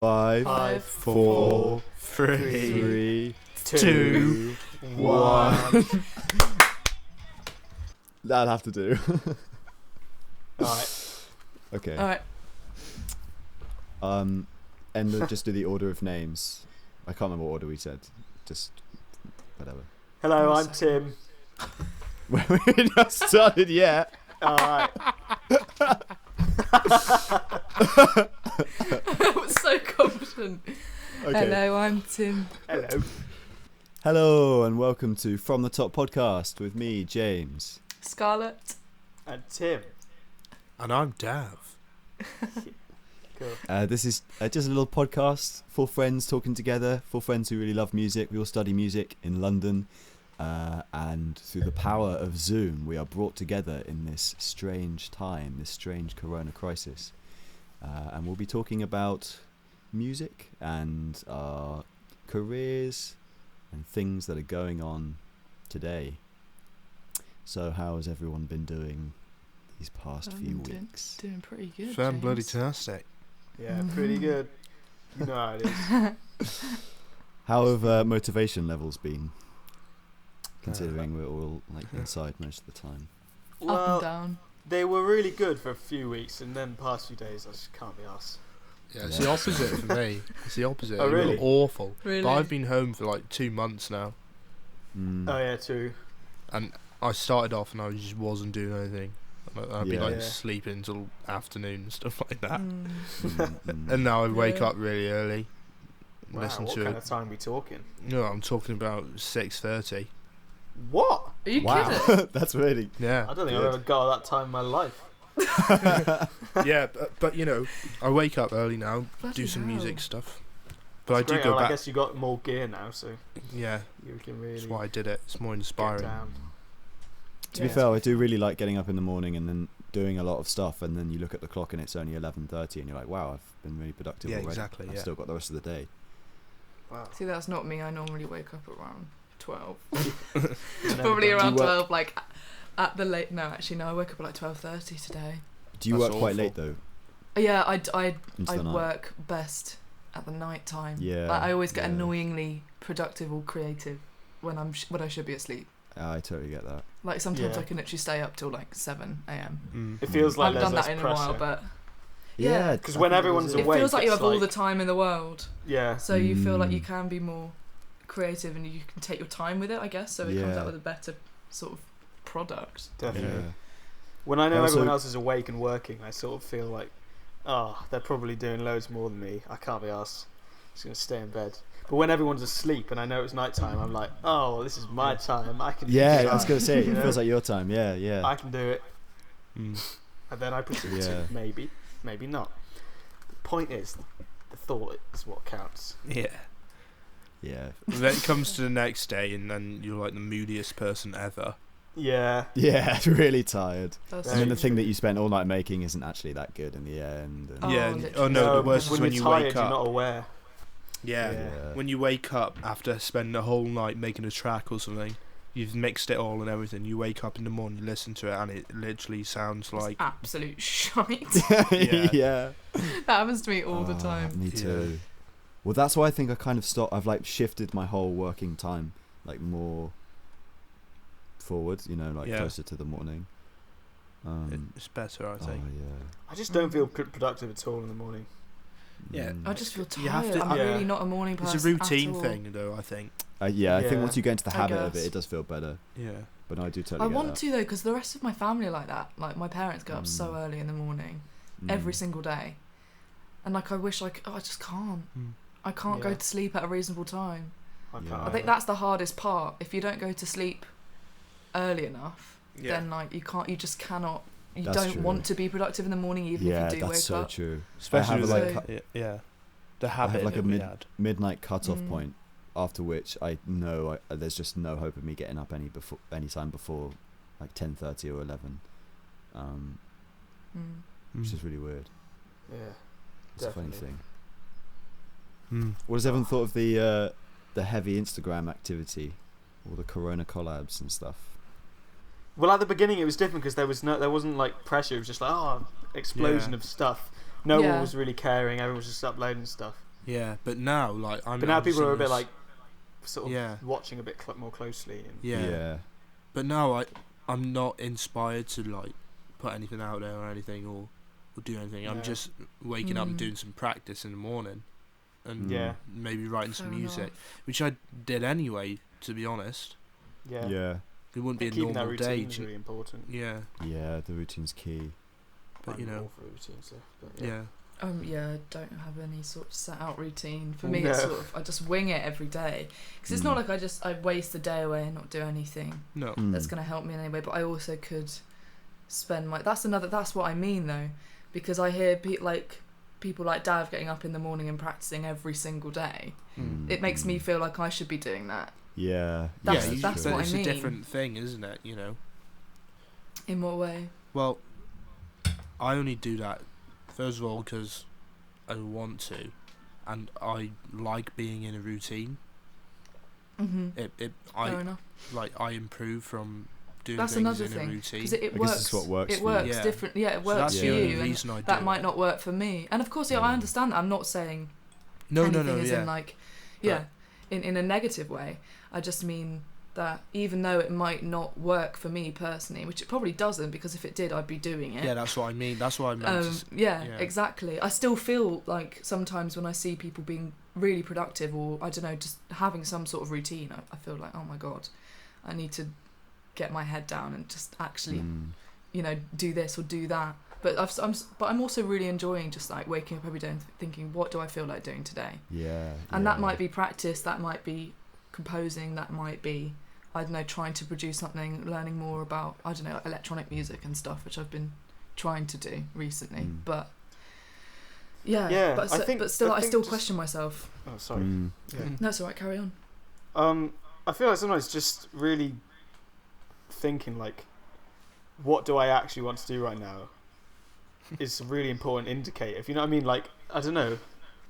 Five, four, three, two, one. That'll have to do. Alright. Okay. Alright. And just do the order of names. I can't remember what order we said. Just whatever. Hello, I'm Tim. We're not started yet. Alright. I was so confident. Okay. Hello, I'm Tim. Hello. Hello and welcome to From the Top podcast with me, James. Scarlet. And Tim. And I'm Dav. Cool. This is just a little podcast for friends talking together, for friends who really love music. We all study music in London, and through the power of Zoom, we are brought together in this strange time, this strange corona crisis. And we'll be talking about music and our careers and things that are going on today. So how has everyone been doing these past few weeks? Doing pretty good. Fan bloody James. tastic. Yeah, pretty good. You know how it is. How have motivation levels been? Considering we're all like inside most of the time. Up and Well, down. they were really good for a few weeks, and then the past few days I just can't be arsed. Yeah, it's the opposite for me. It's the opposite. Oh, They were really? awful. Really? But I've been home for like 2 months now. Oh yeah, true. And I started off and I just wasn't doing anything. I'd be Yeah. like Yeah. sleeping until afternoon and stuff like that. Mm. And now I wake Yeah. up really early. Wow, Listen what to kind it. of time are we talking? No, I'm talking about 6:30. What? Are you Wow, kidding? that's really. Yeah. I don't think Good. I've ever got that time in my life. Yeah, but you know, I wake up early now, Bloody do some hell. music stuff. But It's I do great. go Well, back. I guess you got more gear now, so Yeah, you can really that's why I did it. It's more get inspiring. down. To be Yeah. fair, I do really like getting up in the morning and then doing a lot of stuff, and then you look at the clock and it's only 11:30, and you're like, "Wow, I've been really productive Yeah, already. exactly, I've yeah. still got the rest of the day." Wow. See, that's not me. I normally wake up around 12. Never Probably done around Do you 12, like at the late. No, actually, no. I woke up at like 12:30 today. Do you That's work quite awful. late though? Yeah, I Into the night? work best at the night time. Yeah, Like, I always get yeah. annoyingly productive or creative when when I should be asleep. I totally get that. Like sometimes Yeah. I can literally stay up till like 7 a.m. Mm. It feels I like haven't there's done less that in pressure. a while, but Yeah, Because I when think everyone's it is. it awake, feels like you it's have all the time in the world. Yeah. So you feel like you Mm. can be more creative and you can take your time with it, I guess. So it comes Yeah. out with a better sort of product. Definitely. Yeah. When I know Also- everyone else is awake and working, I sort of feel like, oh, they're probably doing loads more than me. I can't be arsed. I'm just going to stay in bed. But when everyone's asleep and I know it's night time, I'm like, oh, this is my time. I can Yeah, decide, I was gonna say you it know? feels like your time. Yeah, yeah. I can do it. Mm. And then I proceed Yeah. to maybe, maybe not. The point is, the thought is what counts. Yeah. Yeah. Then it comes to the next day, and then you're like the moodiest person ever. Yeah. Yeah, really tired. That's And then the Very thing that true. you spent all night making isn't actually that good in the end. And Oh, yeah. literally. Oh no, the worst is when when you're you tired, wake you're up. not aware. Yeah. Yeah. When you wake up after spending the whole night making a track or something, you've mixed it all and everything. You wake up in the morning, you listen to it, and it literally sounds like absolute shite. Yeah. yeah. That happens to me all the Ah, time. Me Yeah. too. Well, that's why I think I kind of stopped. I've like shifted my whole working time like more forward, you know, like Yeah. closer to the morning. it's better, I Oh think. yeah. I just don't feel productive at all in the morning. Yeah. Mm. I just feel tired. You have to- I'm Yeah. really not a morning person. It's a routine at all. thing, though. I think. Yeah, I think Yeah. once you get into the I habit of it, guess. it does feel better. Yeah. But no, I do I totally get want that. to though, because the rest of my family are like that. Like my parents get up so Mm. early in the morning, Mm. every single day, and like I wish I just can't. I can't go Yeah. to sleep at a reasonable time. I Yeah. can't. I think that's the hardest part. If you don't go to sleep early enough, Yeah. then like you just cannot. You That's don't true. want to be productive in the morning, even Yeah, if you do that's wake so up. true. Especially I have with like So- yeah. The habit like that a we mid- had. midnight cut-off Mm. point, after which I know there's just no hope of me getting up any time before like 10:30 or 11, Mm. which is really weird. Yeah. It's a funny Definitely. thing. What has everyone thought of the heavy Instagram activity, all the Corona collabs and stuff? Well, at the beginning it was different because there wasn't like pressure. It was just like explosion Yeah. of stuff. No Yeah. one was really caring. Everyone was just uploading stuff. Yeah, but now like But now I'm people are a seeing bit this- like sort of Yeah. watching a bit more closely. And yeah. But now I'm not inspired to like put anything out there or anything or do anything. I'm No. just waking up and doing some practice in the morning and Yeah. maybe writing some Fair music, enough. which I did anyway, to be honest. yeah. It wouldn't be a Keeping that normal day. routine is really important. Yeah, The routine's key. but I'm you know, all for routine stuff. But yeah. Yeah, I don't have any sort of set out routine. For Oh, me, it's no. sort of I just wing it every day because it's not like I waste the day away and not do anything No. that's going to help me in any way. But I also could spend that's what I mean though, because I hear people like Dav getting up in the morning and practicing every single day. It makes me feel like I should be doing that. Yeah. That's but what I it's mean. a different thing, isn't it? You know. In what way? Well, I only do that first of all because I want to, and I like being in a routine. Fair enough. I improve from doing That's things another in a thing routine. because it I works. guess it's what works It for works you. Yeah. different. Yeah, it So works that's for the only you, and reason I do that it. might not work for me. And of course, I understand that. I'm not saying No, anything as yeah. in like, in a negative way. I just mean that even though it might not work for me personally, which it probably doesn't, because if it did, I'd be doing it. Yeah, that's what I mean. That's what I meant. Yeah, exactly. I still feel like sometimes when I see people being really productive, or I don't know, just having some sort of routine, I feel like, oh my god, I need to get my head down and just actually, do this or do that. But I'm also really enjoying just like waking up every day and thinking, what do I feel like doing today? Yeah. And that might be practice, that might be composing, that might be, I don't know, trying to produce something, learning more about, I don't know, electronic music and stuff, which I've been trying to do recently. But but still, I still question myself. Oh, sorry. Yeah. No, it's alright, carry on. I feel like sometimes just really thinking like, what do I actually want to do right now is a really important indicator. If you know what I mean, like, I don't know.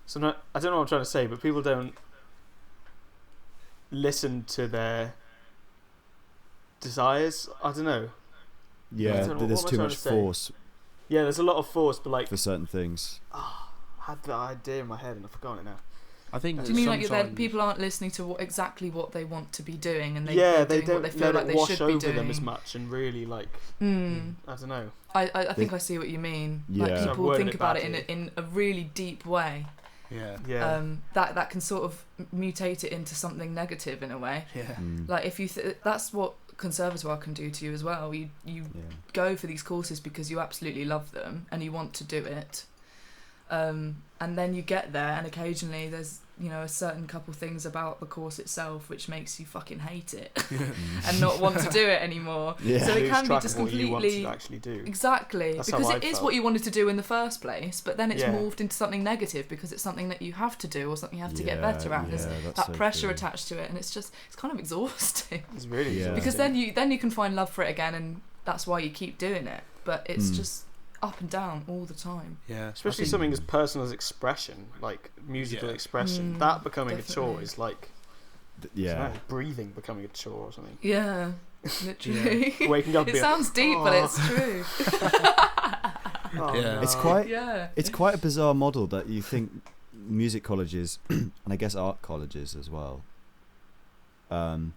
I don't know what I'm trying to say, but people don't listen to their desires. I don't know. Yeah, what there's am I too trying much to say? force Yeah, there's a lot of force, but like, for certain things. I had the idea in my head and I've forgotten it now. I think. Do you mean like sometimes- that people aren't listening to exactly what they want to be doing, and Yeah, they're they doing what they don't feel let like it they wash should be over doing? them as much and really like, I don't know. I think I see what you mean. Like Yeah. So I've people worded think it about it badly. in a really deep way. Yeah. That can sort of mutate it into something negative in a way. Yeah. Like if you that's what conservatoire can do to you as well. You go for these courses because you absolutely love them and you want to do it, and then you get there and occasionally there's a certain couple things about the course itself which makes you fucking hate it and not want to do it anymore. Yeah. So it Lose can be track just of what you want completely to actually do. exactly That's because how it I is felt. what you wanted to do in the first place, but then it's Yeah. morphed into something negative because it's something that you have to do or something you have to get Yeah, better at. And there's that's that so pressure true. attached to it, and it's kind of exhausting. It's really Yeah. Because exhausting. then you can find love for it again, and that's why you keep doing it. But it's just up and down all the time. Yeah. Especially I think- something as personal as expression, like musical Yeah. expression, that becoming a Definitely. chore is like, Yeah. I don't know, breathing becoming a chore or something. Yeah, literally. Waking up. It being, sounds deep, but it's true. oh, Yeah. no. It's quite Yeah. it's quite a bizarre model that you think music colleges and I guess art colleges as well, and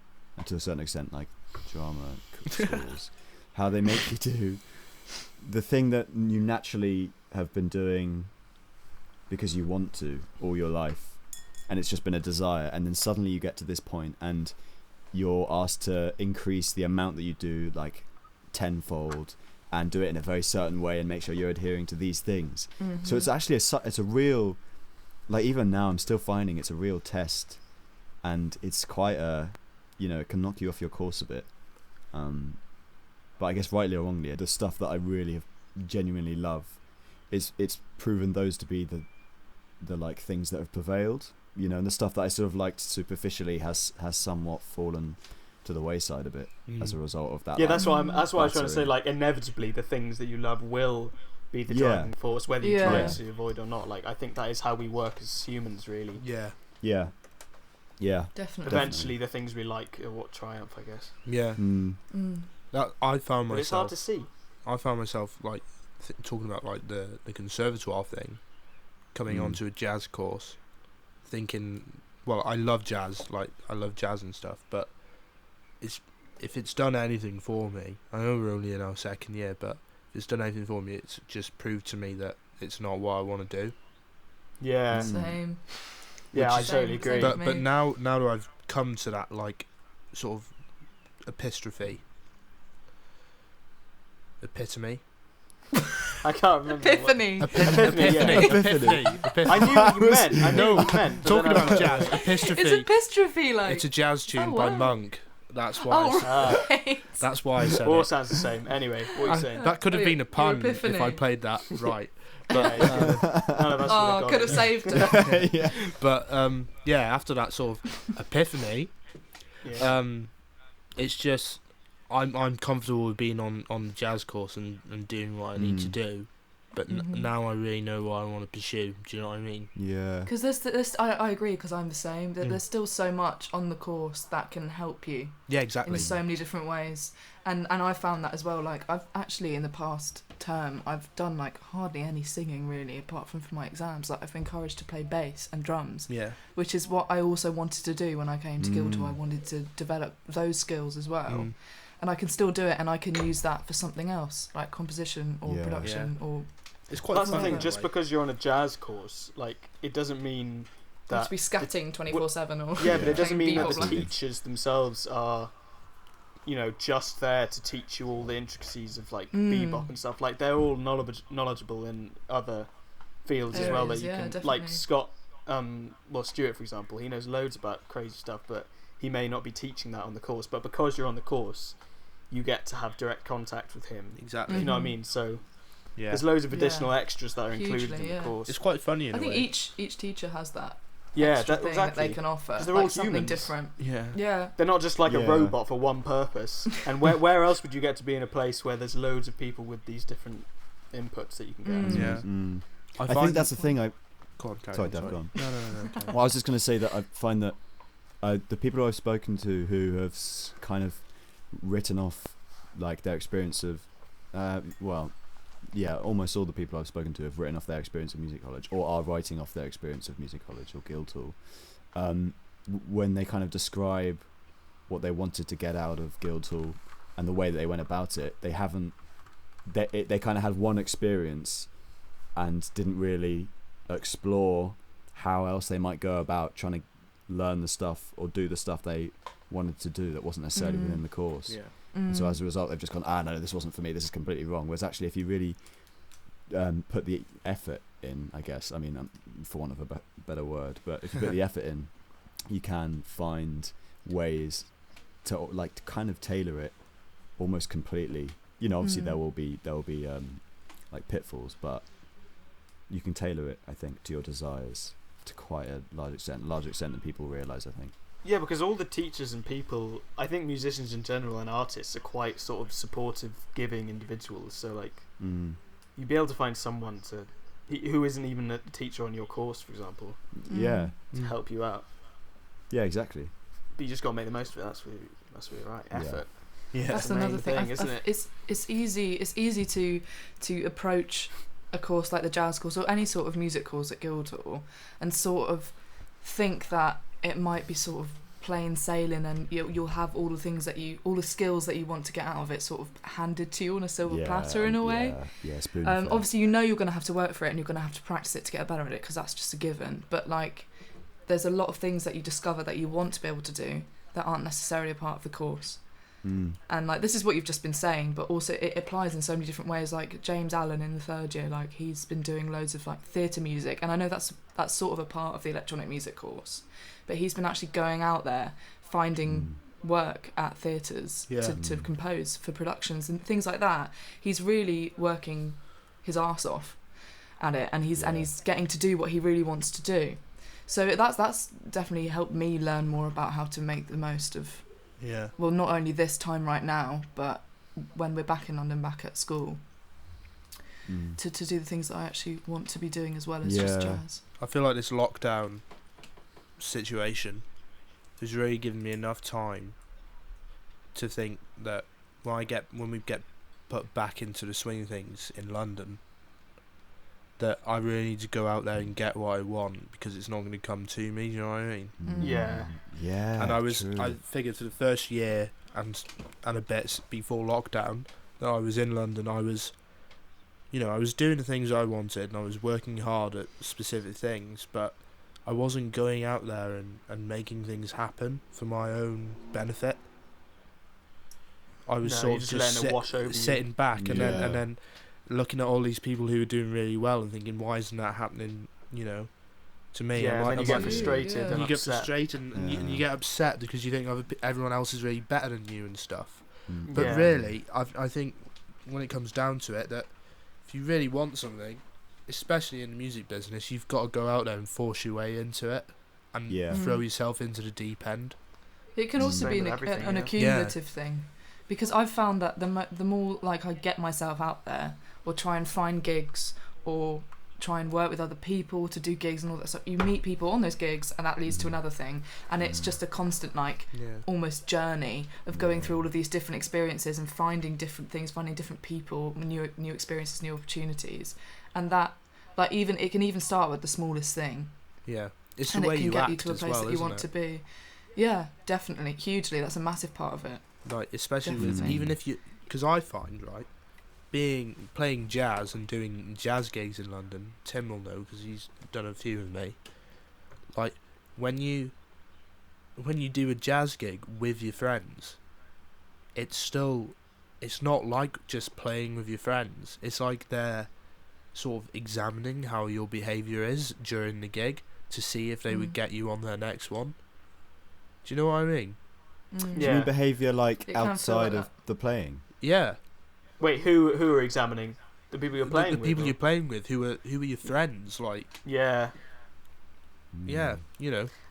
to a certain extent like drama schools, how they make you do the thing that you naturally have been doing because you want to all your life, and it's just been a desire, and then suddenly you get to this point and you're asked to increase the amount that you do like tenfold and do it in a very certain way and make sure you're adhering to these things. So it's actually it's a real, like, even now I'm still finding it's a real test, and it's quite it can knock you off your course a bit, but I guess rightly or wrongly, the stuff that I really have genuinely love it's proven those to be the like things that have prevailed, and the stuff that I sort of liked superficially has somewhat fallen to the wayside a bit as a result of that. Yeah, like, that's what I was trying to say. battering. Like, inevitably, the things that you love will be the driving force, whether you try to avoid or not. Like, I think that is how we work as humans, really. Yeah. Definitely. Eventually, the things we like are what triumph, I guess. Yeah. That I found But it's hard myself. to see. I found myself like talking about like the conservatoire thing, coming onto a jazz course, thinking, well, I love jazz, I love jazz and stuff, but if it's done anything for me, I know we're only in our second year, but if it's done anything for me, it's just proved to me that it's not what I want to do. Yeah. Same. Yeah, I totally agree. But now that I've come to that sort of epitome. I can't remember. Epiphany. Epiphany. I knew what you meant. I knew what you meant. Talking about jazz, epistrophe. It's epistrophe, like. It's a jazz tune by Monk. That's why. Right. That's why I said all it. sounds the same. Anyway, what are you saying? That could have been a pun if I played that right. But none of us could have saved it. Yeah. But after that sort of epiphany, it's just I'm comfortable with being on the jazz course and doing what I need to do. But now I really know what I want to pursue. Do you know what I mean? Yeah. Because I agree, because I'm the same. There's still so much on the course that can help you. Yeah, exactly. In so many different ways. And I found that as well. Like, I've actually, in the past term, I've done hardly any singing really, apart from for my exams. Like, I've been encouraged to play bass and drums. Yeah. Which is what I also wanted to do when I came to Guildhall. I wanted to develop those skills as well. And I can still do it, and I can use that for something else, like composition or production or. It's quite. That's funny, the thing. Just because you're on a jazz course, it doesn't mean that to be scatting 24/7 or. Yeah, but it doesn't mean that the bebop teachers themselves are, just there to teach you all the intricacies of bebop and stuff. Like, they're all knowledgeable in other fields as well that you can. Definitely. Like Scott, Stuart, for example, he knows loads about crazy stuff, but he may not be teaching that on the course. But because you're on the course, you get to have direct contact with him. Exactly. You know what I mean? So. Yeah. There's loads of additional extras that are included Hugely, in the course. It's quite funny in a I think way. each teacher has that. Yeah, extra thing exactly. that they can offer. 'Cause they're all something humans. different. Yeah. Yeah. They're not just like a robot for one purpose. And where else would you get to be in a place where there's loads of people with these different inputs that you can get? Yeah. I think that's the thing. Sorry, Dave, go on. No. Well, I was just going to say that I find that the people I've spoken to who have kind of written off their experience of, almost all the people I've spoken to have written off their experience of music college, or are writing off their experience of music college or Guildhall. When they kind of describe what they wanted to get out of Guildhall and the way that they went about it, they haven't. They kind of had one experience and didn't really explore how else they might go about trying to learn the stuff or do the stuff they wanted to do that wasn't necessarily within the course. Yeah. And so as a result, they've just gone, no, this wasn't for me, this is completely wrong. Whereas actually, if you really put the effort in, I guess, for want of a better word, but if you put the effort in, you can find ways to kind of tailor it almost completely. Obviously there will be pitfalls, but you can tailor it, I think, to your desires to quite a larger extent than people realise, I think. Yeah, because all the teachers and people, I think musicians in general and artists are quite sort of supportive, giving individuals. So you'd be able to find someone who isn't even a teacher on your course, for example. Yeah. To help you out. Yeah, exactly. But you just got to make the most of it. That's really right. Effort. Yeah. That's the main another thing, isn't it? It's easy to approach a course like the jazz course or any sort of music course at Guildhall and sort of think that it might be sort of plain sailing and you'll have all the skills that you want to get out of it sort of handed to you on a silver platter in a way. Obviously you're going to have to work for it and you're going to have to practice it to get better at it because that's just a given, but there's a lot of things that you discover that you want to be able to do that aren't necessarily a part of the course. And this is what you've just been saying, but also it applies in so many different ways. Like James Allen in the third year, he's been doing loads of theatre music, and I know that's sort of a part of the electronic music course, but he's been actually going out there finding work at theatres to compose for productions and things like that. He's really working his arse off at it, and he's getting to do what he really wants to do. So that's definitely helped me learn more about how to make the most of. Yeah. Well, not only this time right now, but when we're back in London, back at school, to do the things that I actually want to be doing as well as just jazz. I feel like this lockdown situation has really given me enough time to think that when we get put back into the swing of things in London, that I really need to go out there and get what I want because it's not going to come to me. You know what I mean? Yeah. Yeah. And true. I figured for the first year and a bit before lockdown that I was in London, I was doing the things I wanted and I was working hard at specific things, but I wasn't going out there and making things happen for my own benefit. I was sort of just sitting back and then looking at all these people who were doing really well and thinking, why isn't that happening, to me? Yeah, and then you get frustrated and you upset. get frustrated and you get upset because you think everyone else is really better than you and stuff. But really, I think when it comes down to it, that if you really want something, especially in the music business, you've got to go out there and force your way into it and throw yourself into the deep end. It can also be an accumulative thing, because I've found that the more like I get myself out there or try and find gigs or try and work with other people to do gigs and all that stuff, you meet people on those gigs and that leads to another thing, and it's just a constant almost journey of going through all of these different experiences and finding different things, finding different people, new experiences, new opportunities, and that it can even start with the smallest thing. It's the way you act, and it can get you to a place that you want to be. Definitely, hugely. That's a massive part of it. Like, especially with, even if you, because I find, right, playing jazz and doing jazz gigs in London, Tim will know because he's done a few with me. Like, when you do a jazz gig with your friends, it's not like just playing with your friends. It's like they're sort of examining how your behaviour is during the gig to see if they would get you on their next one. Do you know what I mean? Do you mean behaviour outside of the playing? Yeah. Wait, who are examining? The people you're playing with? The people you're playing with, who are your friends, like... Yeah. Yeah,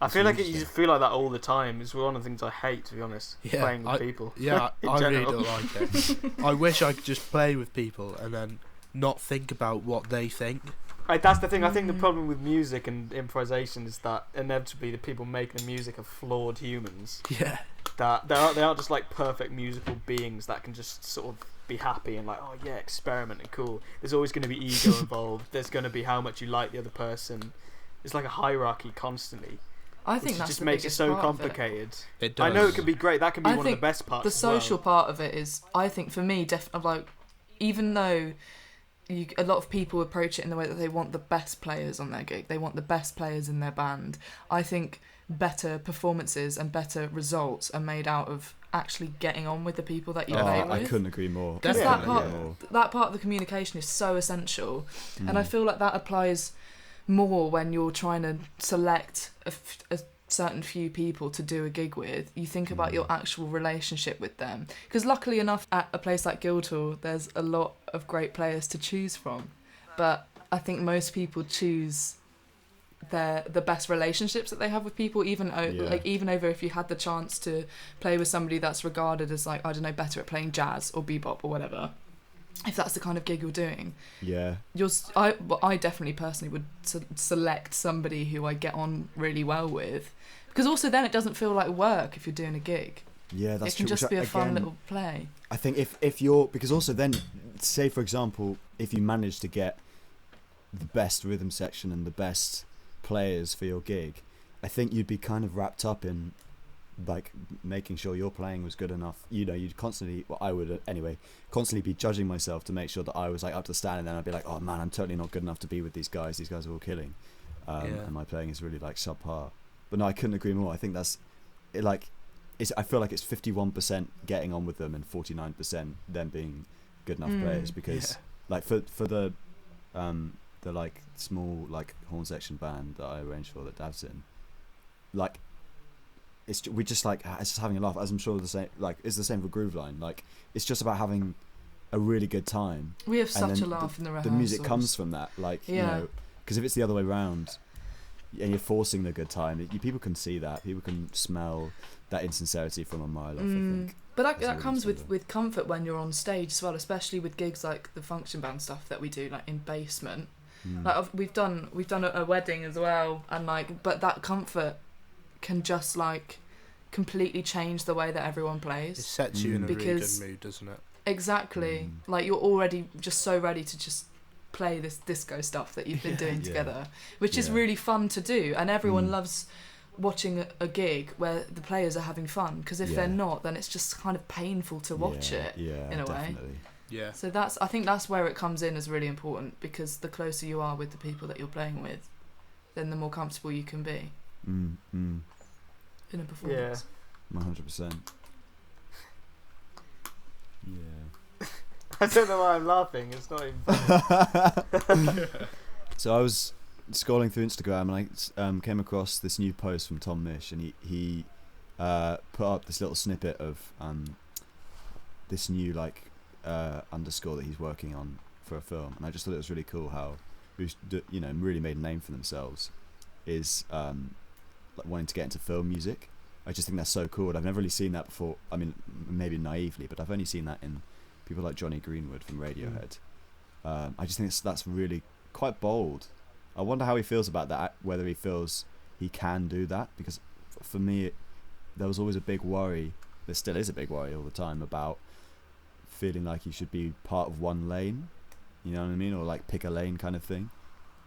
I feel like you feel like that all the time. It's one of the things I hate, to be honest, playing with people. Yeah, I really don't like it. I wish I could just play with people and then not think about what they think. That's the thing. I think the problem with music and improvisation is that inevitably the people making the music are flawed humans. Yeah. That they aren't just like perfect musical beings that can just sort of be happy and like, oh yeah, experiment and cool. There's always going to be ego involved. There's going to be how much you like the other person. It's like a hierarchy constantly. I think that just makes it so complicated. It does. I know it can be great. That can be one of the best parts. The social part of it is, I think, for me, even though a lot of people approach it in the way that they want the best players on their gig, they want the best players in their band. I think better performances and better results are made out of actually getting on with the people that you play with. I couldn't agree more. Because that part of the communication is so essential, and I feel like that applies more when you're trying to select a certain few people to do a gig with. You think about your actual relationship with them, because luckily enough at a place like Guildhall there's a lot of great players to choose from, but I think most people choose the best relationships that they have with people, even over if you had the chance to play with somebody that's regarded as, like, I don't know, better at playing jazz or bebop or whatever. If that's the kind of gig you're doing, I definitely personally would select somebody who I get on really well with, because also then it doesn't feel like work if you're doing a gig. Yeah, that's true. It can just be a fun little play. I think if you're, because also then, say for example, if you manage to get the best rhythm section and the best players for your gig, I think you'd be kind of wrapped up in like making sure your playing was good enough. You'd constantly, I would anyway, constantly be judging myself to make sure that I was like up to the standard, and then I'd be like, oh man, I'm totally not good enough to be with these guys are all killing, and my playing is really like subpar. But no, I couldn't agree more. I think that's it, I feel like it's 51% getting on with them and 49% them being good enough players, because like for the like small like horn section band that I arranged for that Dav's in, like it's just having a laugh, as I'm sure it's the same for Groove Line. Like, it's just about having a really good time. We have such a laugh in the rehearsals. The music comes from that, because if it's the other way around and you're forcing the good time, people can see that, people can smell that insincerity from a mile off. I think. But that comes with comfort when you're on stage as well, especially with gigs like the function band stuff that we do, like in basement. Like we've done a wedding as well, and but that comfort can just completely change the way that everyone plays. It sets you in a really good mood, doesn't it? Exactly. Like, you're already just so ready to just play this disco stuff that you've been doing Yeah. together, which is Yeah. really fun to do, and everyone Mm. loves watching a gig where the players are having fun, because if they're Yeah. not, then it's just kind of painful to watch it Yeah, in a way. definitely. Yeah. So I think that's where it comes in as really important, because the closer you are with the people that you're playing with, then the more comfortable you can be in a performance. 100%. Yeah. I don't know why I'm laughing. It's not even. So I was scrolling through Instagram and I came across this new post from Tom Misch, and he put up this little snippet of this new underscore that he's working on for a film, and I just thought it was really cool how who's really made a name for themselves is wanting to get into film music. I just think that's so cool. I've never really seen that before. I mean, maybe naively, but I've only seen that in people like Johnny Greenwood from Radiohead. I just think that's really quite bold. I wonder how he feels about that, whether he feels he can do that, because for me there was always a big worry, there still is a big worry all the time, about feeling like you should be part of one lane, you know what I mean, or like pick a lane kind of thing.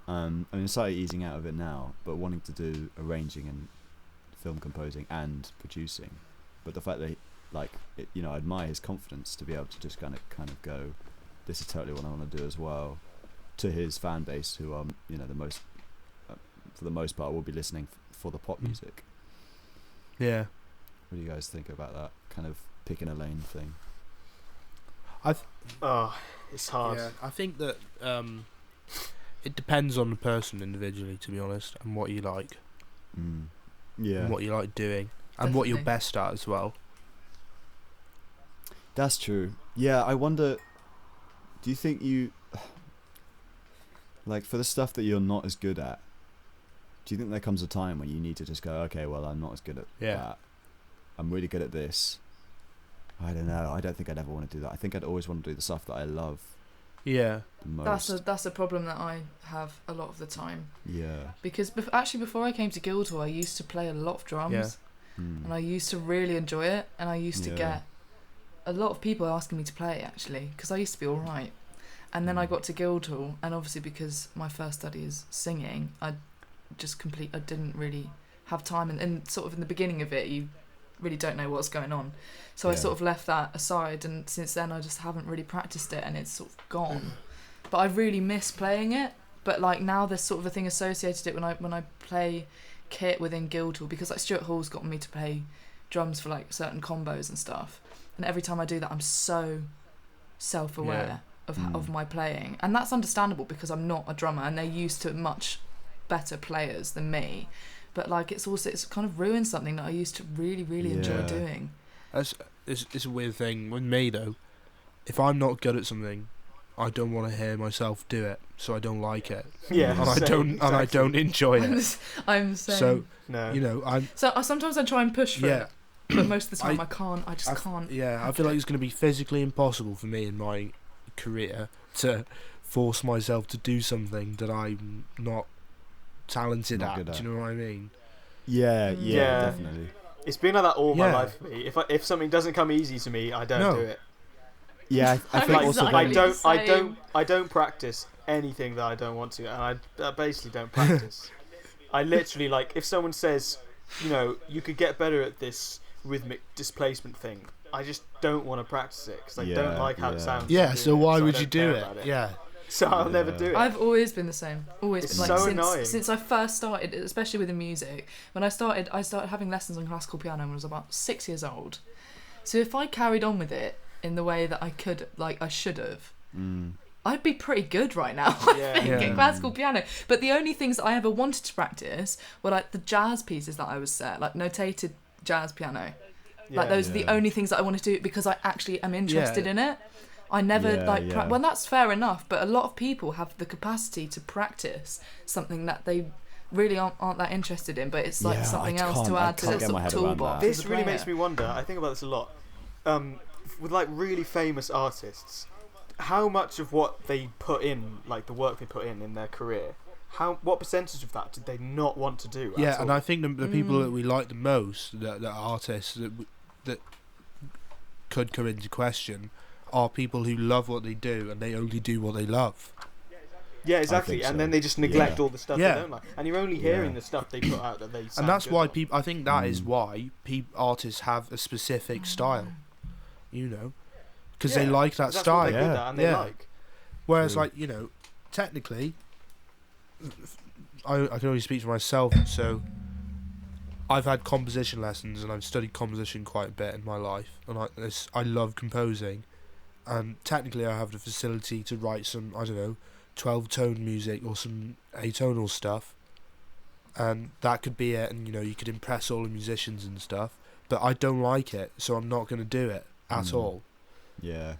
I mean, slightly easing out of it now, but wanting to do arranging and film composing and producing. But the fact that I admire his confidence to be able to just kind of go, this is totally what I want to do as well, to his fan base, who are the most for the most part will be listening for the pop music. Yeah. What do you guys think about that kind of picking a lane thing? It's hard. Yeah, I think that it depends on the person individually, to be honest, and what you like. Yeah, And what you like doing, and what you're Definitely. best at as well. that's true. Yeah, I wonder, do you think you like, for the stuff that you're not as good at, do you think there comes a time when you need to just go, okay, well, I'm not as good at that, I'm really good at this? I don't know, I don't think I'd ever want to do that. I think I'd always want to do the stuff that I love Yeah. the most. That's a problem that I have a lot of the time, Yeah. because before I came to Guildhall, I used to play a lot of drums. Yeah. And I used to really enjoy it, and I used to get a lot of people asking me to play, actually, because I used to be alright. And then I got to Guildhall, and obviously because my first study is singing, I didn't really have time, and sort of in the beginning of it, you really don't know what's going on. So I sort of left that aside, and since then I just haven't really practiced it, and it's sort of gone. But I really miss playing it. But like now there's sort of a thing associated it when I play kit within Guildhall, because like Stuart Hall's gotten me to play drums for like certain combos and stuff, and every time I do that I'm so self-aware of my playing, and that's understandable because I'm not a drummer and they're used to much better players than me. But like it's kind of ruined something that I used to really enjoy doing. It's a weird thing with me though. If I'm not good at something, I don't want to hear myself do it, so I don't like it. Yeah, and I don't enjoy it. I'm saying. So no. Sometimes I try and push for it, but most of the time I can't. I just can't. Yeah, I feel like it's going to be physically impossible for me in my career to force myself to do something that I'm not talented Not at. good at. Do you know what I mean? Yeah, Yeah. definitely. It's been like that all my Yeah. life for me. If something doesn't come easy to me, I don't No. do it. Yeah, I I'm think also exactly very- I don't practice anything that I don't want to, and I basically don't practice. I literally, like, if someone says, you could get better at this rhythmic displacement thing, I just don't want to practice it because I don't like how it sounds. Yeah, so why I would don't you do care it? about Yeah. So I'll never do it. I've always been the same. Always It's been like so annoying. since I first started, especially with the music. When I started having lessons on classical piano when I was about 6 years old. So if I carried on with it in the way that I could, like I should have, I'd be pretty good right now. I think Yeah. at classical piano. But the only things that I ever wanted to practice were like the jazz pieces that I was set, like notated jazz piano. Like those are the only things that I want to do because I actually am interested in it. I never well, that's fair enough, but a lot of people have the capacity to practice something that they really aren't that interested in, but it's like something else to add to the sort of toolbox. This really makes me wonder. I think about this a lot. With like really famous artists, how much of what they put in, like the work they put in their career, what percentage of that did they not want to do? Yeah, and I think the people that we like the most, the artists that could come into question, are people who love what they do and they only do what they love. Yeah, exactly. think And so. then they just neglect all the stuff Yeah. they don't like. And you're only hearing Yeah. the stuff they put out that they sound And that's good why on. people. I think that is why artists have a specific style. You know, because they Yeah, like that that's style. what they're good Yeah. at and they Yeah. like. Whereas, True. like, you know, technically, I can only speak for myself, so I've had composition lessons and I've studied composition quite a bit in my life, and I love composing, and technically I have the facility to write some, I don't know, 12-tone music or some atonal stuff, and that could be it, and, you know, you could impress all the musicians and stuff, but I don't like it, so I'm not going to do it at all. Yeah.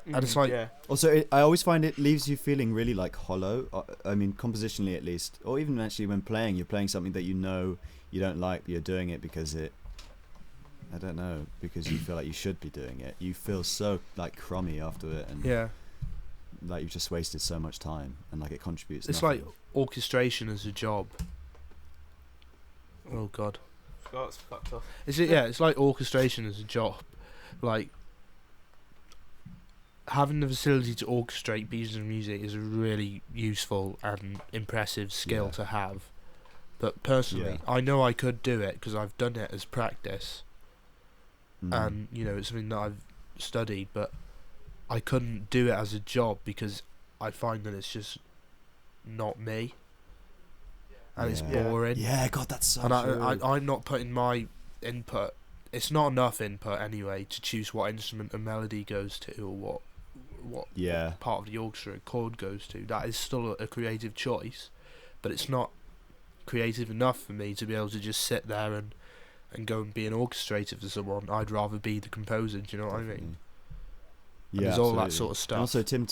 And it's like, yeah. Also, I always find it leaves you feeling really like hollow. I mean, compositionally at least, or even actually when playing, you're playing something that you know you don't like, but you're doing it because I don't know, because you feel like you should be doing it. You feel so like crummy after it, and yeah, like you've just wasted so much time, and like it contributes. it's nothing. like orchestration as a job. Oh God. Scott's fucked off. Is it? Yeah, it's like orchestration as a job. Like, having the facility to orchestrate pieces of music is a really useful and impressive skill Yeah. to have. But personally, I know I could do it because I've done it as practice, and, you know, it's something that I've studied, but I couldn't do it as a job because I find that it's just not me, and it's Yeah. boring. Yeah, God, that's so And true. I'm not putting my input. It's not enough input anyway to choose what instrument a melody goes to, or what Yeah. part of the orchestra a chord goes to. That is still a creative choice, but it's not creative enough for me to be able to just sit there and go and be an orchestrator for someone. I'd rather be the composer. Do you know what I mean? Definitely. And Yeah, there's all that absolutely. sort of stuff. And also, Tim,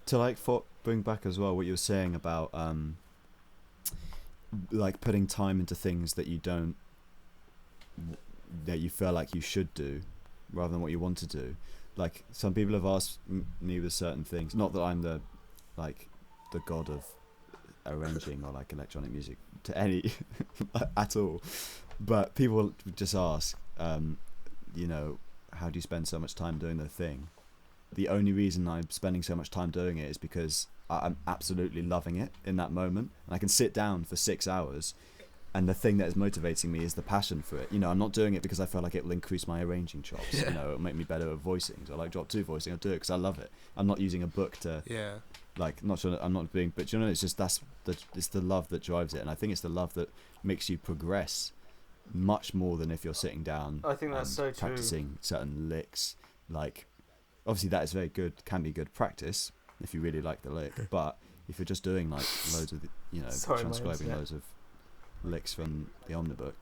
to like bring back as well what you were saying about like putting time into things that you feel like you should do rather than what you want to do. Like, some people have asked me with certain things, not that I'm the god of arranging or like electronic music to any at all, but people just ask, you know, how do you spend so much time doing the thing? The only reason I'm spending so much time doing it is because I'm absolutely loving it in that moment, and I can sit down for 6 hours, and the thing that is motivating me is the passion for it. You know, I'm not doing it because I feel like it will increase my arranging chops. Yeah. You know, it'll make me better at voicing. So I like drop 2 voicing, I'll do it because I love it. I'm not using a book to Yeah. like, not sure, I'm not being, but you know, it's just it's the love that drives it, and I think it's the love that makes you progress much more than if you're sitting down. I think that's and so true. practicing certain licks. Like, obviously that is very good, can be good practice if you really like the lick, but if you're just doing like loads of, you know, Sorry, my transcribing internet. loads of licks from the omnibook.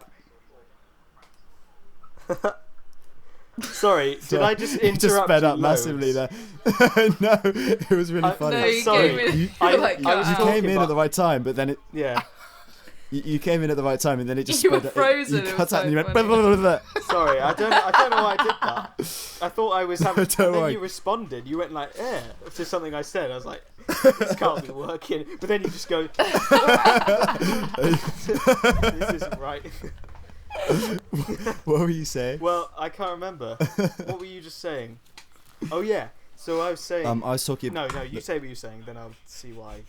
Sorry, did I just interrupt You just sped you up massively loads? there. No, it was really funny. No, you Sorry. gave me. You- I- like, I was You cut talking out. came in about- at the right time, but then it Yeah. you came in at the right time, and then it just You were sped up. frozen, You it cut was out and so you went. funny. Blah, blah, blah, blah. Sorry, I don't know why I did that. I thought I was having. Don't and then worry. you responded. You went like, "Eh," to something I said. I was like, "This can't be working." But then you just go, "This isn't right." What were you saying? Well, I can't remember. What were you just saying? Oh yeah. So I was saying. I was talking. No, you say what you're saying, then I'll see why.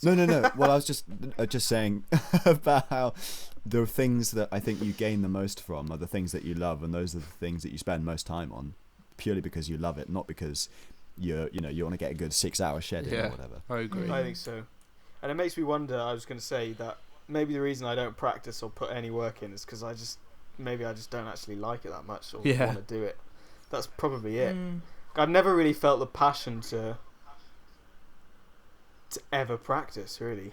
No. Well, I was just saying about how the things that I think you gain the most from are the things that you love, and those are the things that you spend most time on, purely because you love it, not because you want to get a good 6-hour shed in or Yeah. whatever. I agree. I think so. And it makes me wonder. I was going to say that maybe the reason I don't practice or put any work in is because I just don't actually like it that much or Yeah. want to do it. That's probably it. Mm. I've never really felt the passion to ever practice, really.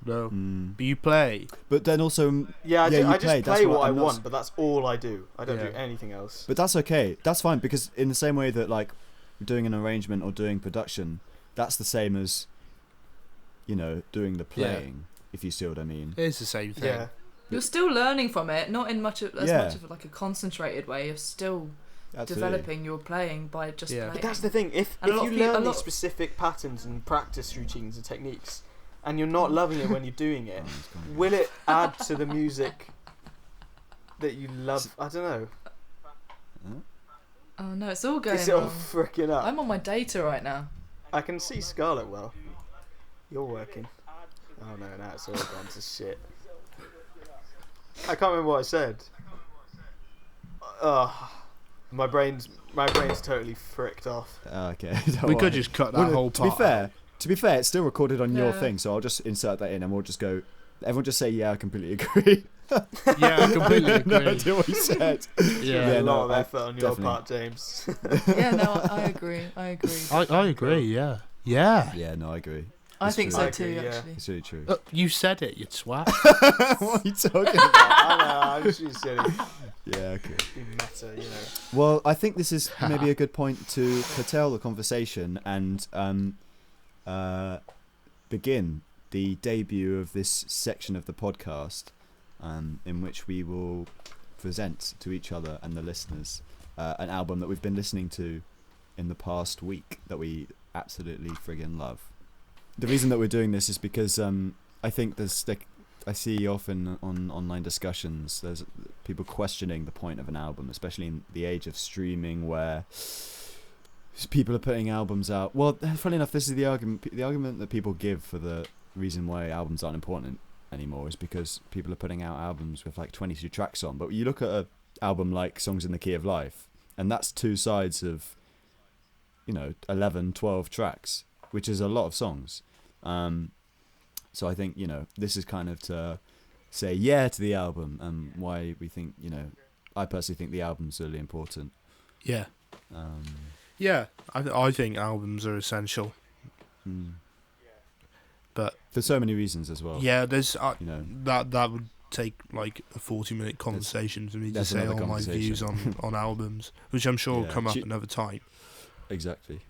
No. Mm. But you play. But then also, Yeah, Yeah, you I just play, that's play what what I I'm not want, but that's all I do. I don't do Yeah. anything else. but that's okay. That's fine, because in the same way that like doing an arrangement or doing production, that's the same as, you know, doing the playing. If you see what I mean. It's the same thing. Yeah. You're still learning from it, not in much of like a concentrated way. You're still Absolutely. developing your playing by just Yeah. playing. But that's the thing. If And a lot you of people- learn a these lot- specific patterns and practice routines and techniques, and you're not loving it when you're doing it, Oh, it's gone. will it add to the music that you love? I don't know. Oh no, it's all going It's all wrong. freaking up. I'm on my data right now. I can see Scarlet well. You're working. Oh no, now it's all gone to shit. I can't remember what I said. My brain's totally fricked off. Okay. We could just cut that whole part. To be fair, it's still recorded on your thing, so I'll just insert that in, and we'll just go. Everyone just say, "Yeah, I completely agree." Yeah, I completely agree. No idea what you said. A lot of effort on your part, James. Yeah, no, I agree. I agree. Yeah. Yeah. Yeah, no, I agree. I think true. so too, Yeah. actually. It's really true. You said it, you twat. What are you talking about? I know, I'm just silly. Yeah, okay. Be meta, you know. Well, I think this is maybe a good point to curtail the conversation and begin the debut of this section of the podcast, in which we will present to each other and the listeners an album that we've been listening to in the past week that we absolutely friggin' love. The reason that we're doing this is because I think I see often on online discussions there's people questioning the point of an album, especially in the age of streaming where people are putting albums out. Well, funny enough, this is the argument that people give for the reason why albums aren't important anymore is because people are putting out albums with like 22 tracks on. But you look at an album like Songs in the Key of Life, and that's two sides of 11, 12 tracks, which is a lot of songs. So I think, this is kind of to say yeah to the album and why we think, I personally think the album's really important. Yeah. Yeah, I think albums are essential. But for so many reasons as well. Yeah, there's that would take like a 40-minute conversation for me to say all my views on albums, which I'm sure will come up another time. Exactly.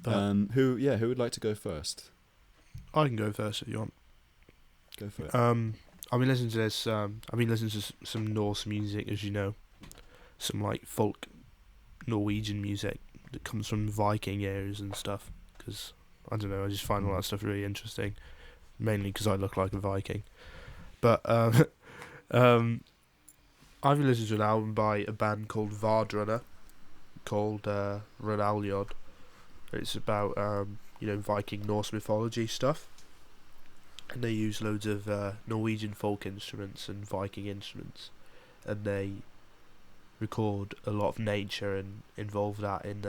But who would like to go first? I can go first if you want. Go for it. I've been listening to this. I've been listening to some Norse music, as you know, some like folk Norwegian music that comes from Viking eras and stuff. Because I don't know, I just find all that stuff really interesting, mainly because I look like a Viking. But I've been listening to an album by a band called Wardruna, called Runaljod. It's about Viking Norse mythology stuff, and they use loads of Norwegian folk instruments and Viking instruments, and they record a lot of nature and involve that in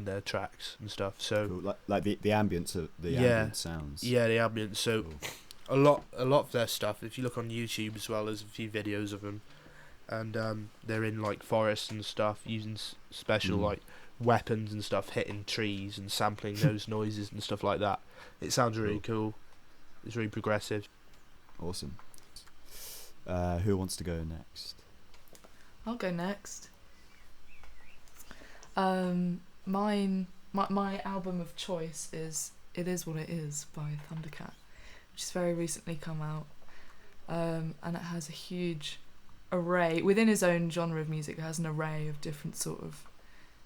their tracks and stuff. So cool. like the ambience of the ambient sounds. Yeah, the ambience. So cool. a lot of their stuff, if you look on YouTube as well, there's a few videos of them, and they're in like forests and stuff, using special like weapons and stuff, hitting trees and sampling those noises and stuff like that. It sounds really cool. It's really progressive. Awesome. Who wants to go next? I'll go next. My album of choice is It Is What It Is by Thundercat, which has very recently come out, and it has a huge array within his own genre of music. It has an array of different sort of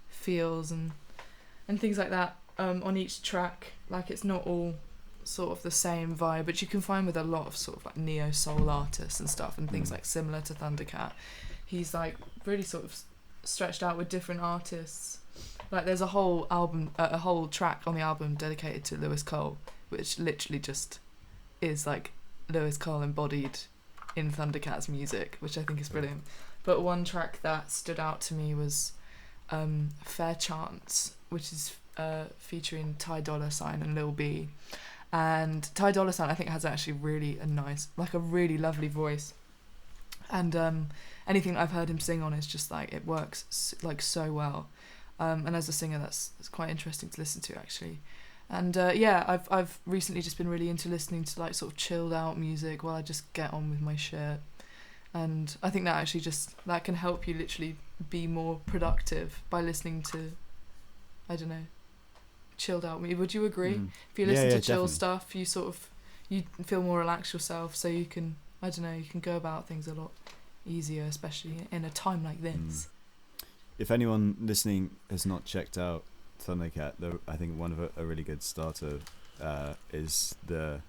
feels and things like that on each track. Like, it's not all sort of the same vibe, but you can find with a lot of sort of like neo soul artists and stuff and things like similar to Thundercat. He's like really sort of stretched out with different artists. Like, there's a whole album, a whole track on the album dedicated to Lewis Cole, which literally just is like Lewis Cole embodied in Thundercat's music, which I think is brilliant. But one track that stood out to me was Fair Chance, which is featuring Ty Dolla $ign and Lil B. And Ty Dolla $ign, I think, has actually really a really lovely voice. And anything I've heard him sing on is just like, it works like so well. And as a singer, that's quite interesting to listen to, actually. And I've recently just been really into listening to like sort of chilled out music while I just get on with my shit. And I think that actually that can help you literally be more productive by listening to, I don't know, chilled out music. Would you agree? If you listen to chill definitely. stuff, you feel more relaxed yourself, so you can, I don't know, you can go about things a lot easier, especially in a time like this. If anyone listening has not checked out Thundercat, I think one of a really good starter is the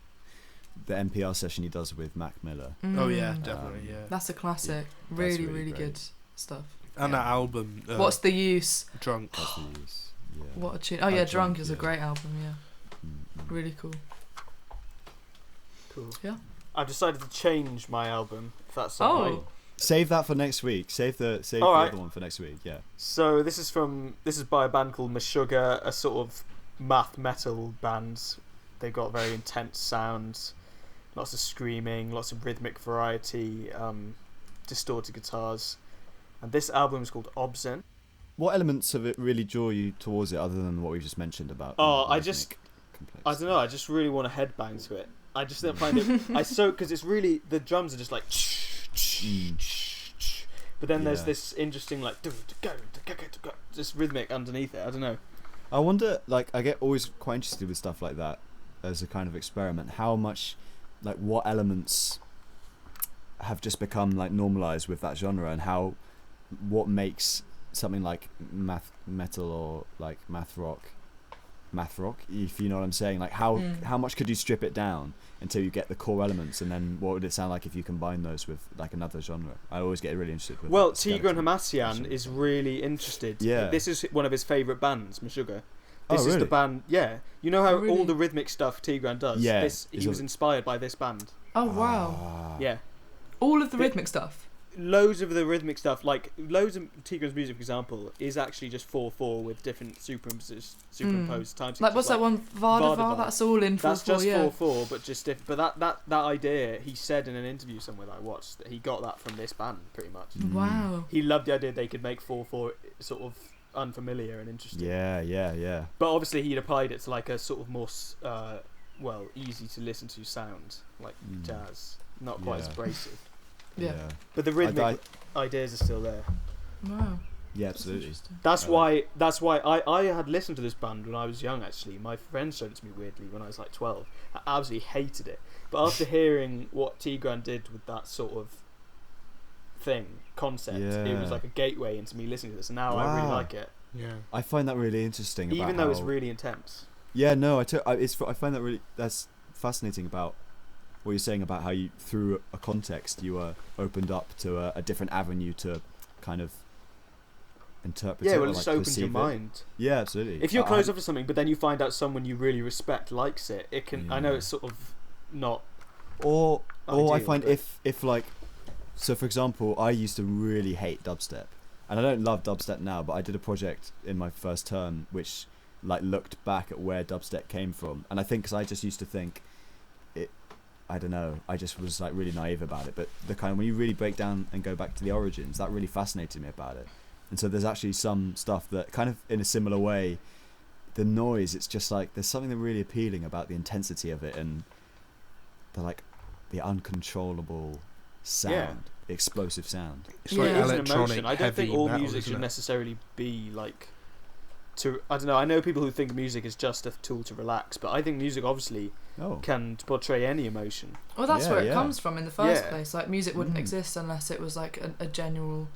NPR session he does with Mac Miller. Oh yeah, definitely. Yeah, that's a classic. Yeah, really really good stuff. And that album. What's the Use? Drunk. That's the use. Yeah. What a tune! Oh yeah, Drunk is a yeah. great album. Yeah, really cool. Cool. Yeah. I've decided to change my album, if that's alright. Oh, Save that for next week. Save the Alright. other one for next week. Yeah. So this is by a band called Meshuggah, a sort of math metal band. They've got very intense sounds, lots of screaming, lots of rhythmic variety, distorted guitars. And this album is called Obscene. What elements of it really draw you towards it, other than what we just mentioned about? Oh, the I rhythmic don't know. I just really want to headbang to it. I just don't find it. Because it's really, the drums are just like. But then there's this interesting like just rhythmic underneath it. I don't know. I wonder, like, I get always quite interested with stuff like that as a kind of experiment. How much, like, what elements have just become like normalized with that genre, and what makes something like metal or like math rock, if you know what I'm saying. Like, how much could you strip it down until you get the core elements, and then what would it sound like if you combine those with like another genre? I always get really interested with. Well, Tigran Hamasyan is really interested. Yeah. This is one of his favourite bands, Meshuggah. This really? is the band. Yeah, you know how all the rhythmic stuff Tigran does. Yeah. He was inspired by this band. oh wow! Yeah. All of the rhythmic stuff. Loads of the rhythmic stuff, like loads of Tigran's music, for example, is actually just 4/4 with different superimposed time signatures. Like what's that one? Vardavar. That's all in 4/4. That's just yeah. 4/4, but just But that idea, he said in an interview somewhere that I watched, that he got that from this band pretty much. Wow. He loved the idea they could make 4/4 sort of unfamiliar and interesting. Yeah. But obviously he'd applied it to like a sort of more easy to listen to sound, like jazz, not quite as abrasive. Yeah. But the rhythmic ideas are still there. Wow. Yeah, absolutely. That's why I had listened to this band when I was young. Actually, my friend showed it to me weirdly when I was like 12. I absolutely hated it. But after hearing what Tigran did with that sort of concept, it was like a gateway into me listening to this. And now I really like it. Yeah. I find that really interesting. Even though it's really intense. Yeah, no, I find that that's fascinating about what you're saying about how you, through a context, you are opened up to a different avenue to kind of interpret. Yeah, it, well, it or, just like, opens your mind. Yeah, absolutely. If you're closed off to something, but then you find out someone you really respect likes it, it can. I know it's sort of not. Or ideal, I find but if like, so for example, I used to really hate dubstep, and I don't love dubstep now, but I did a project in my first term which like looked back at where dubstep came from, and I think because I just used to think it, I don't know, I just was like really naive about it, but the kind of, when you really break down and go back to the origins, that really fascinated me about it. And so there's actually some stuff that kind of in a similar way, the noise, it's just like there's something really appealing about the intensity of it and the uncontrollable sound, the explosive sound. It's like It's an electronic emotion. I don't heavy think all metal, music isn't should it? necessarily be like I don't know. I know people who think music is just a tool to relax, but I think music obviously can portray any emotion. Well, that's Yeah, where it yeah. comes from in the first Yeah. place. Like, music wouldn't exist unless it was like a general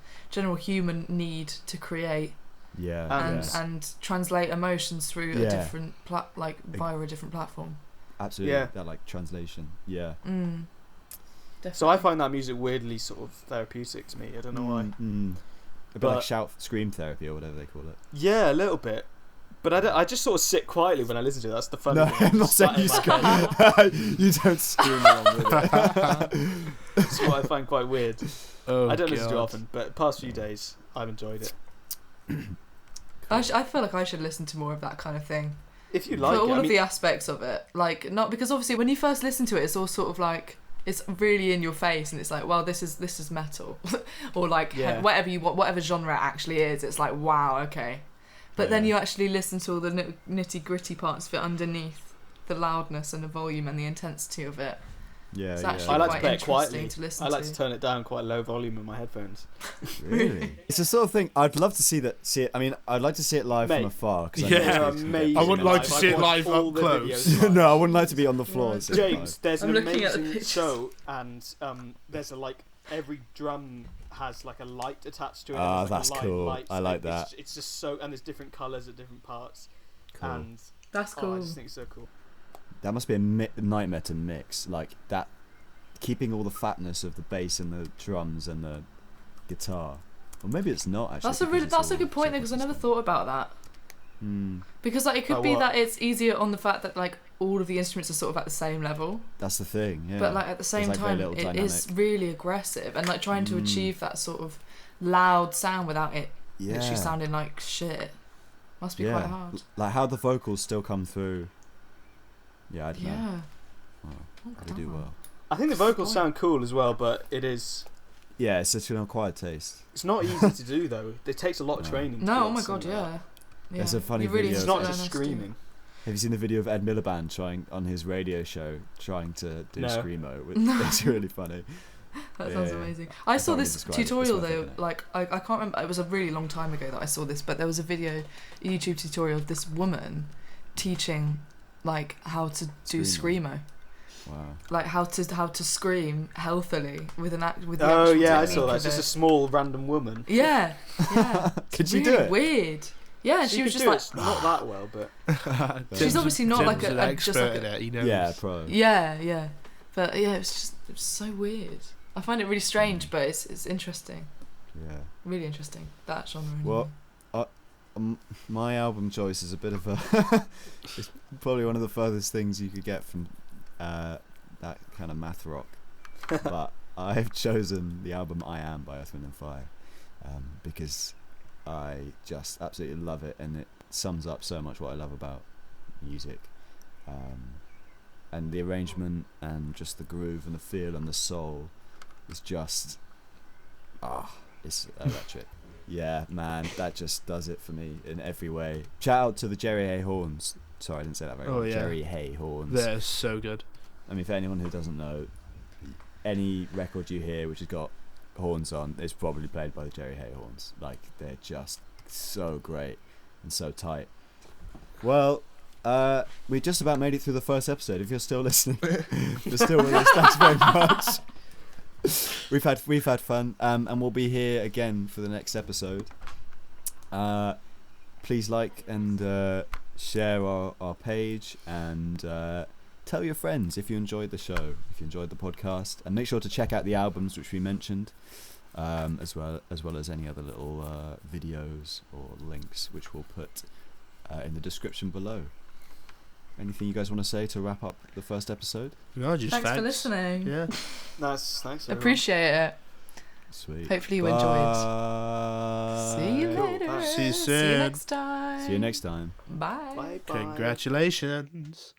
human need to create and translate emotions through a different via a different platform. Absolutely, Yeah. that like translation. Yeah. Definitely. So I find that music weirdly sort of therapeutic to me. I don't know why. A bit like scream therapy or whatever they call it. Yeah, a little bit. But I just sort of sit quietly when I listen to it. That's the funny thing. I'm not saying you scream. You don't scream along with it. That's what I find quite weird. Oh, I don't listen to it God. often, but past few days I've enjoyed it. I feel like I should listen to more of that kind of thing. If you like For all it, of the aspects of it, like, not because obviously when you first listen to it, it's all sort of like, it's really in your face, and it's like, well, this is metal, or like whatever you want, whatever genre it actually is. It's like, wow, okay. But then you actually listen to all the nitty gritty parts of it underneath the loudness and the volume and the intensity of it. Yeah, It's yeah. actually I like to quite play it interesting quietly. to listen I like to. to turn it down quite low volume in my headphones. Really? It's the sort of thing I'd love to see it. I mean, I'd like to see it live Mate, from afar. Cause yeah. They're I amazing. I wouldn't like to see it I've watched live all up the close. videos live. No, I wouldn't like to be on the floor. and see it James, live. there's I'm an looking at the amazing pictures. show, and there's a every drum has like a light attached to it. Ah, and there's, that's like, cool. lights. I like It's that. just- It's just so, and there's different colours at different parts. Cool. And That's I cool. just think it's so cool. That must be a nightmare to mix, like that, keeping all the fatness of the bass and the drums and the guitar. Or maybe it's not actually. That's a good point, because I never thought about that. Because like it could be What? that it's easier on the fact that like all of the instruments are sort of at the same level. That's the thing, yeah. But like at the same There's, like, very time, little it is dynamic. really aggressive, and like trying to achieve that sort of loud sound without it literally sounding like shit must be quite hard. Like how the vocals still come through. Yeah, I don't know. Yeah. Wow. They do well. I think the vocals sound cool as well, but it is. Yeah, it's such an acquired taste. It's not easy to do though. It takes a lot of training. to No, be oh able my to sing god, like yeah. that. There's a funny You really video. It's have not to just learn how to do it. screaming. Have you seen the video of Ed Miliband trying on his radio show trying to do No. screamo? It's really funny. That sounds amazing. I saw can't really this describe it. tutorial It's worth though, looking at. like I can't remember, it was a really long time ago that I saw this, but there was a video, a YouTube tutorial of this woman teaching like how to do screamo. Wow. Like how to scream healthily with the Oh actual yeah, I technique saw that. of It's just a it. small random woman. Yeah. Could she Really do it? Weird. Yeah, she was could just do like it, not that well, but She's obviously not like an a expert just like in a, it. He knows. Yeah, pro. yeah. But yeah, it was so weird. I find it really strange, but it's interesting. Yeah. Really interesting, that genre. Well, my album choice is a bit of a. It's probably one of the furthest things you could get from that kind of math rock. But I've chosen the album I Am by Earth, Wind and Fire because I just absolutely love it, and it sums up so much what I love about music. And the arrangement and just the groove and the feel and the soul is just it's electric. Yeah, man, that just does it for me in every way. Shout out to the Jerry Hay horns. Sorry, I didn't say that very well. Yeah. Jerry Hay horns. They're so good. I mean, for anyone who doesn't know, any record you hear which has got horns on is probably played by the Jerry Hay horns. Like, they're just so great and so tight. Well, we just about made it through the first episode. If you're still listening, you're still with us. Thanks very much. We've had fun, and we'll be here again for the next episode. Please like and share our page, and tell your friends if you enjoyed the show, if you enjoyed the podcast, and make sure to check out the albums which we mentioned, as well as any other little videos or links which we'll put in the description below. Anything you guys want to say to wrap up the first episode? No, just Thanks for listening. Yeah. Thanks. Everyone. Appreciate it. Sweet. Hopefully you enjoyed. See you Cool. later. Bye. See you See soon. you next time. See you next time. Bye. Bye. Congratulations.